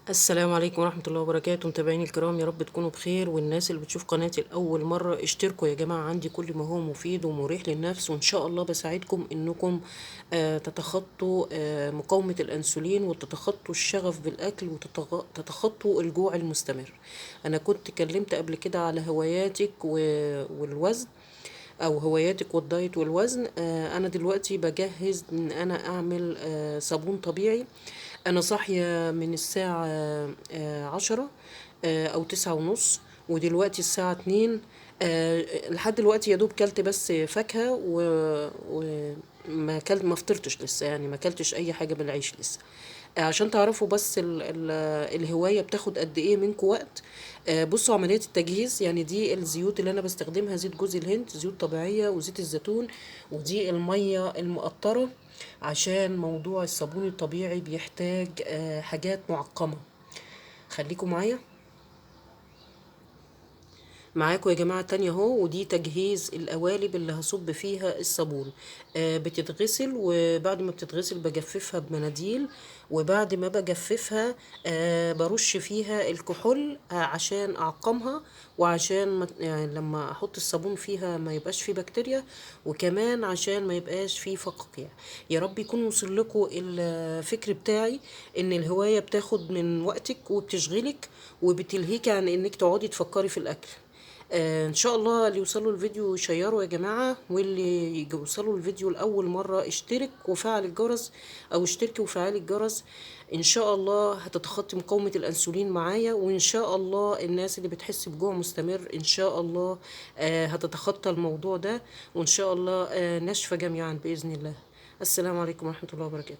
السلام عليكم ورحمة الله وبركاته. متابعيني الكرام، يا رب تكونوا بخير. والناس اللي بتشوف قناتي لأول مرة اشتركوا يا جماعة، عندي كل ما هو مفيد ومريح للنفس، وإن شاء الله بساعدكم إنكم تتخطوا مقاومة الأنسولين، وتتخطوا الشغف بالأكل، وتتخطوا الجوع المستمر. أنا كنت كلمت قبل كده على هواياتك والوزن، او هواياتك والدايت والوزن. انا دلوقتي بجهز ان انا اعمل صابون طبيعي. انا صاحية من الساعة 10 او 9:30، ودلوقتي الساعة 2. لحد دلوقتي يا دوب كلت بس فاكهة وما كلت، ما فطرتش لسه، يعني ما كلتش اي حاجة بالعيش لسه. عشان تعرفوا بس الهواية بتاخد قد ايه منكم وقت. بصوا عملية التجهيز، يعني دي الزيوت اللي انا بستخدمها: زيت جوز الهند، زيوت طبيعية، وزيت الزيتون، ودي المية المقطرة. عشان موضوع الصابون الطبيعي بيحتاج حاجات معقمة. خليكم معاكم يا جماعة تانية اهو. ودي تجهيز القوالب اللي هصب فيها الصابون. بتتغسل، وبعد ما بتتغسل بجففها بمناديل، وبعد ما بجففها برش فيها الكحول عشان اعقمها، وعشان يعني لما احط الصابون فيها ما يبقاش فيه بكتيريا، وكمان عشان ما يبقاش فيه فقاقيع. يا رب يكون وصل لكم الفكر بتاعي، ان الهواية بتاخد من وقتك وبتشغلك وبتلهيك عن انك تقعدي تفكري في الاكل. ان شاء الله اللي يوصلوا الفيديو يشيروا يا جماعة، واللي يجي يوصلوا الفيديو لأول مرة اشترك وفعل الجرس، او اشتركي وفعلي الجرس. ان شاء الله هتتخطي مقاومة الانسولين معايا، وان شاء الله الناس اللي بتحس بجوع مستمر ان شاء الله هتتخطى الموضوع ده، وان شاء الله نشفى جميعا بإذن الله. السلام عليكم ورحمة الله وبركاته.